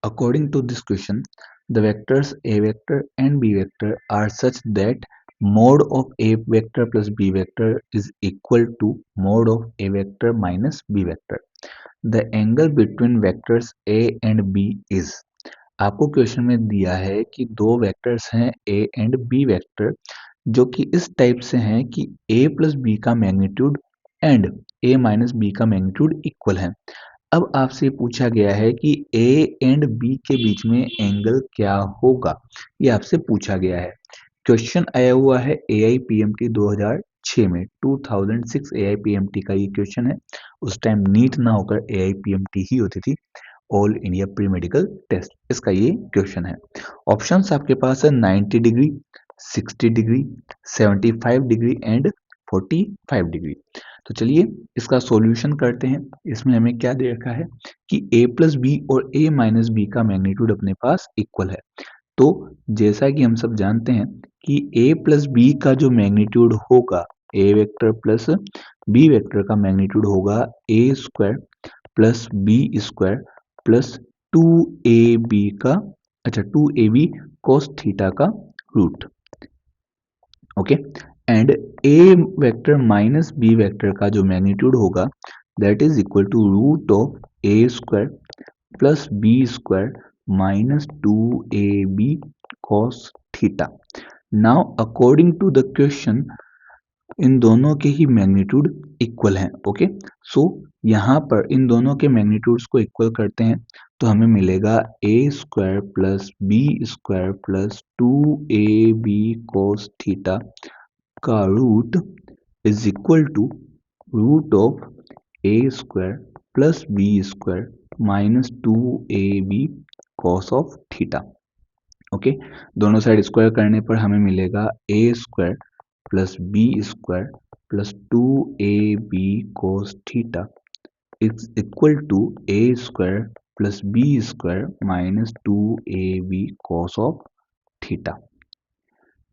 According to this question, the vectors a vector and b vector are such that mode of a vector plus b vector is equal to mode of a vector minus b vector. The angle between vectors a and b is। आपको question में दिया है कि दो vectors हैं a and b vector जो कि इस टाइप से हैं कि a प्लस बी का magnitude and a minus B का मैग्नीट्यूड इक्वल है। अब आपसे पूछा गया है कि a एंड b के बीच में एंगल क्या होगा, ये आपसे पूछा गया है। क्वेश्चन आया हुआ है AIPMT 2006 में, 2006 AIPMT का ये क्वेश्चन है। उस टाइम नीट ना होकर AIPMT ही होती थी, all India pre medical test. इसका ये क्वेश्चन है। ऑप्शंस आपके पास है 90 degree, 60 degree, 75 degree and 45 degree. तो चलिए इसका सॉल्यूशन करते हैं। इसमें हमें क्या दे रखा है कि a प्लस बी और a माइनस बी का मैग्नीट्यूड अपने पास इक्वल है। तो जैसा कि हम सब जानते हैं कि a प्लस बी का जो मैग्नीट्यूड होगा, a vector plus b vector का मैग्नीट्यूड होगा a square plus B square plus 2ab का, अच्छा 2ab cos थीटा का रूट। Okay, and a vector minus b vector का जो मैग्नीट्यूड होगा that is equal to root of a square plus B square minus 2ab cos theta. Now according to the question इन दोनों के ही magnitude equal हैं। ओके, सो यहाँ पर इन दोनों के मैग्नीट्यूड्स को इक्वल करते हैं तो हमें मिलेगा a square plus B square plus 2ab cos theta का root is equal to root of a square plus B square minus 2ab cos of theta. Okay, दोनों साइड स्क्वायर करने पर हमें मिलेगा a square plus B square plus 2ab cos theta is equal to a square plus B square minus 2ab cos of theta.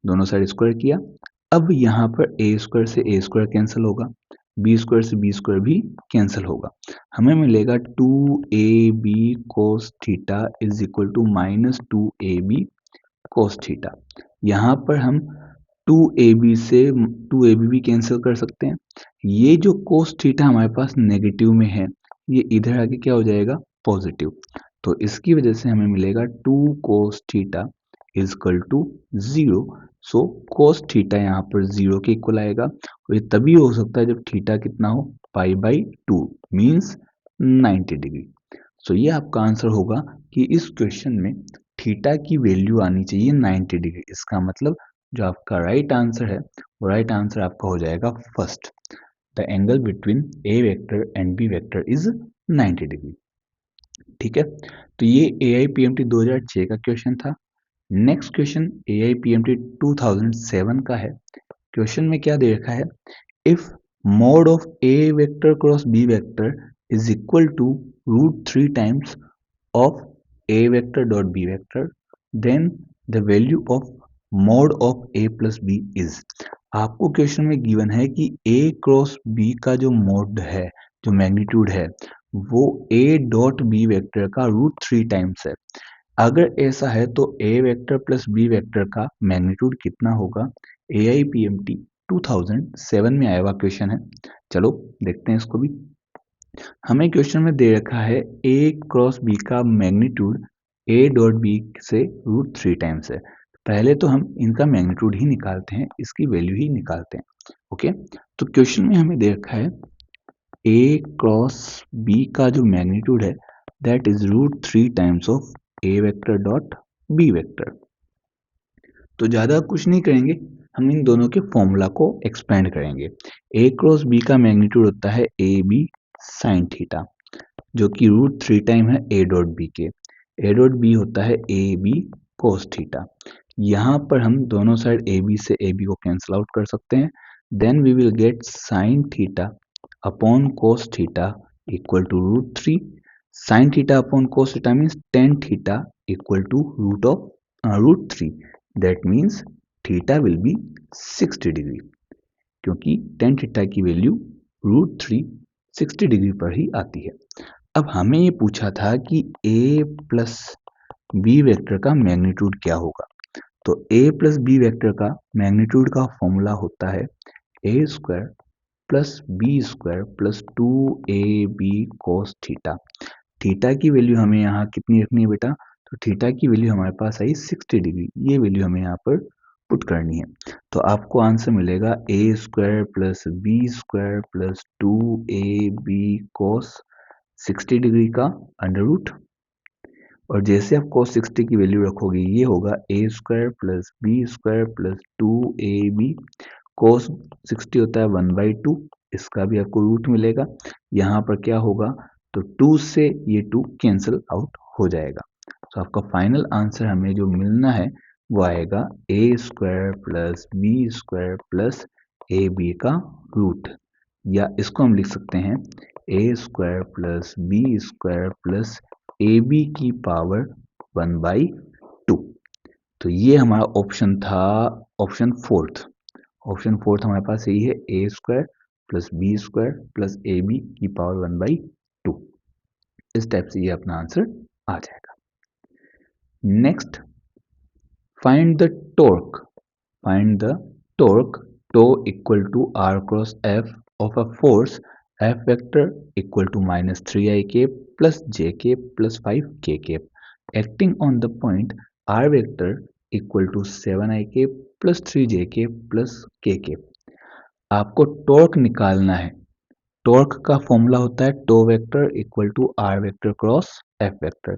दोनों side square किया। अब यहाँ पर a स्क्वायर से a स्क्वायर कैंसिल होगा, b स्क्वायर से b square भी cancel होगा। हमें मिलेगा 2ab cos theta is equal to minus 2ab cos theta. यहाँ पर हम 2ab से 2ab भी कैंसिल कर सकते हैं। ये जो cos थीटा हमारे पास नेगेटिव में है, ये इधर आके क्या हो जाएगा, पॉजिटिव। तो इसकी वजह से हमें मिलेगा 2 cos theta is equal to 0। So cos theta यहाँ पर 0 के इक्वल आएगा और ये तभी हो सकता है जब थीटा कितना हो, पाई बाई 2 मीन्स 90 डिग्री। सो ये आपका आंसर होगा कि इस क्वेश्चन में थीटा की वैल्यू आनी चाहिए 90 डिग्री। इसका मतलब जो आपका राइट आंसर है वो राइट आंसर आपका हो जाएगा first, the angle between A vector and B vector is 90 degree. ठीक है, तो ये AIPMT 2006 का क्वेश्चन था। नेक्स्ट क्वेश्चन AIPMT 2007 का है। क्वेश्चन में क्या दे रखा है, if mod of a vector cross b vector is equal to root 3 times of a vector dot b vector then the value of mod of a plus b is. आपको question में given है कि a cross b का जो mode है, जो magnitude है, वो a डॉट b वेक्टर का रूट 3 टाइम्स है। अगर ऐसा है तो a vector plus b vector का मैग्नीट्यूड कितना होगा। AIPMT 2007 में आया हुआ क्वेश्चन है। चलो देखते हैं इसको भी। हमें क्वेश्चन में दे रखा है a क्रॉस b का मैग्नीट्यूड a डॉट b से रूट 3 टाइम्स है। पहले तो हम इनका मैग्नीट्यूड ही निकालते हैं, इसकी वैल्यू ही निकालते हैं। ओके, तो क्वेश्चन में हमें दे रखा है a क्रॉस b का जो मैग्नीट्यूड है that is root 3 times of a vector dot b vector. तो ज़्यादा कुछ नहीं करेंगे, हम इन दोनों के फॉर्मूला को एक्सपेंड करेंगे। a क्रॉस b का मैग्नीट्यूड होता है ab साइन थीटा जो कि रूट 3 टाइम है a डॉट b के। a डॉट b होता है ab cos थीटा। यहाँ पर हम दोनों साइड ab से ab को कैंसिल आउट कर सकते हैं। Then we will get sine theta upon cos theta equal to root 3। Sine theta upon cos theta means tan theta equal to root 3। That means theta will be 60 degree, क्योंकि tan theta की value root 3 60 degree पर ही आती है। अब हमें ये पूछा था कि a प्लस बी वेक्टर का मैग्नीट्यूड क्या होगा। तो ए प्लस बी वेक्टर का मैग्नीट्यूड का फॉर्मूला होता है A square plus B square plus 2ab cos theta. Theta की वैल्यू हमें यहाँ कितनी रखनी है बेटा, तो थीटा की वैल्यू हमारे पास आई 60 डिग्री, ये वैल्यू हमें यहाँ पर पुट करनी है। तो आपको आंसर मिलेगा A square plus B square plus 2ab cos 60 degree का अंडर रूट, और जैसे आप cos 60 की वैल्यू रखोगे ये होगा A square plus B square plus 2ab cos 60 होता है 1/2, इसका भी आपको रूट मिलेगा। यहाँ पर क्या होगा, तो 2 से ये 2 कैंसिल आउट हो जाएगा। तो आपका फाइनल आंसर हमें जो मिलना है वो आएगा A square plus B square plus A B का रूट, या इसको हम लिख सकते हैं A square plus B square plus A B की पावर 1/2। तो ये हमारा ऑप्शन था, ऑप्शन फोर्थ हमारे पास यही है, A square plus B square plus A B की पावर 1/2। इस टाइप से ये अपना आंसर आ जाएगा। Next, find the torque. Find the torque tau equal to R cross F of a force F vector equal to -3i cap plus j cap plus 5k cap acting on the point r vector equal to 7i cap plus 3j cap plus k cap. आपको torque निकालना है। Torque का formula होता है tau vector equal to R vector cross F vector,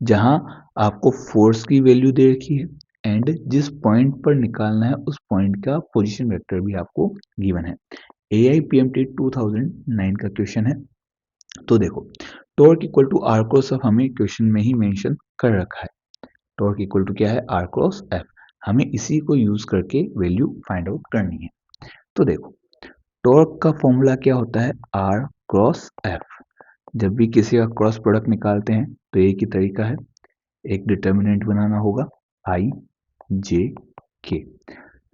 जहां आपको force की value दे रखी है एंड जिस पॉइंट पर निकालना है उस पॉइंट का पोजीशन वेक्टर भी आपको गिवन है। AIPMT 2009 का क्वेश्चन है। तो देखो, torque equal to R cross F हमें क्वेश्चन में ही मेंशन कर रखा है। टॉर्क इक्वल टू क्या है, आर क्रॉस एफ। हमें इसी को यूज करके वैल्यू फाइंड आउट करनी है। तो देखो, टॉर्क का फॉर्मूला क्या होता है, आर क्रॉस एफ। जब भी किसी का क्रॉस प्रोडक्ट निकालते हैं तो एक ही तरीका है, एक डिटर्मिनेंट बनाना होगा आई जे के।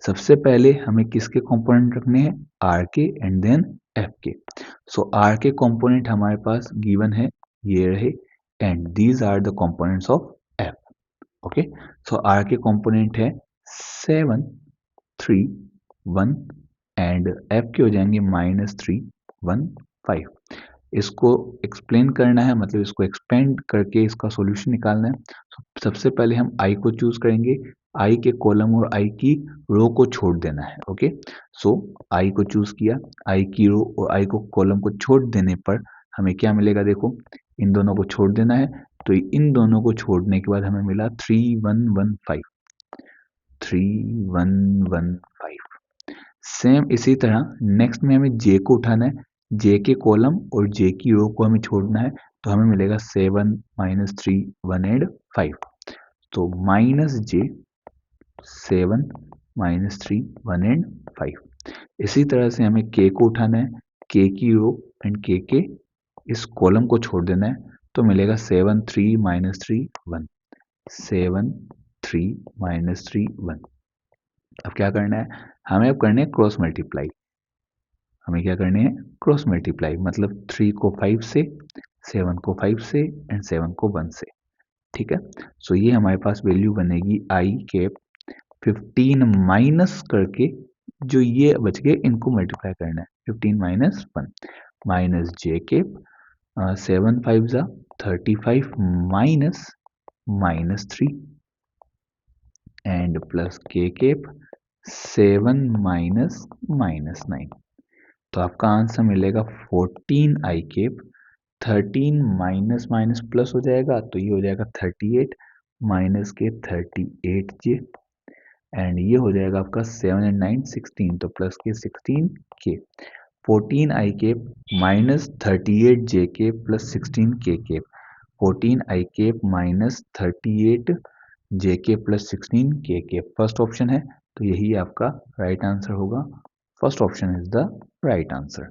सबसे पहले हमें किसके कंपोनेंट रखने हैं, आर के एंड देन एफ के। सो आर के कंपोनेंट हमारे पास गिवन है, ये रहे, and these are the components of F. Okay, so R के कंपोनेंट है 7, 3, 1 एंड एफ के हो जाएंगे -3, 1, 5। इसको एक्सप्लेन करना है, मतलब इसको एक्सपेंड करके इसका सॉल्यूशन निकालना है। सबसे पहले हम आई को चूज करेंगे, आई के कॉलम और आई की रो को छोड़ देना है। ओके, सो आई को चूज किया, आई की रो और आई को कॉलम को छोड़ देने पर हमें क्या मिलेगा, देखो इन दोनों को छोड़ देना है, तो इन दोनों को छोड़ने के बाद हमें मिला 3115, 3115। सेम इसी तरह नेक्स्ट में हमें जे को उठाना है, जे के कॉलम और जे की रो को हमें छोड़ना है, तो हमें मिलेगा 7 -3 1 एंड 5। तो -j 7 -3 1 एंड 5। इसी तरह से हमें k को उठाना है, k की रो एंड k के इस कॉलम को छोड़ देना है, तो मिलेगा 7 3 -3 1, 7 3 -3 1। अब क्या करना है, हमें अब करने हैं क्रॉस मल्टीप्लाई। हमें क्या करने हैं, क्रॉस मल्टीप्लाई, मतलब 3 को 5 से, 7 को 5 से एंड 7 को 1 से। ठीक है, सो ये हमारे पास वैल्यू बनेगी आई कैप 15 माइनस करके, जो ये बच गए इनको मल्टीप्लाई करना है, 15 -1 माइनस जे कैप 7 5 जा 35 माइनस -3 एंड प्लस के कैप 7 -9। तो आपका आंसर मिलेगा 14 आई कैप, 13 माइनस माइनस प्लस हो जाएगा, तो ये हो जाएगा 38 माइनस के 38 जे, एंड ये हो जाएगा आपका 7 एंड 9 16, तो प्लस के 16 के। 14 आई कैप माइनस 38 जे के प्लस 16 के कैप, 14 आई कैप माइनस 38 जे के प्लस 16 के कैप। फर्स्ट ऑप्शन है, तो यही आपका राइट आंसर होगा। First option is the right answer.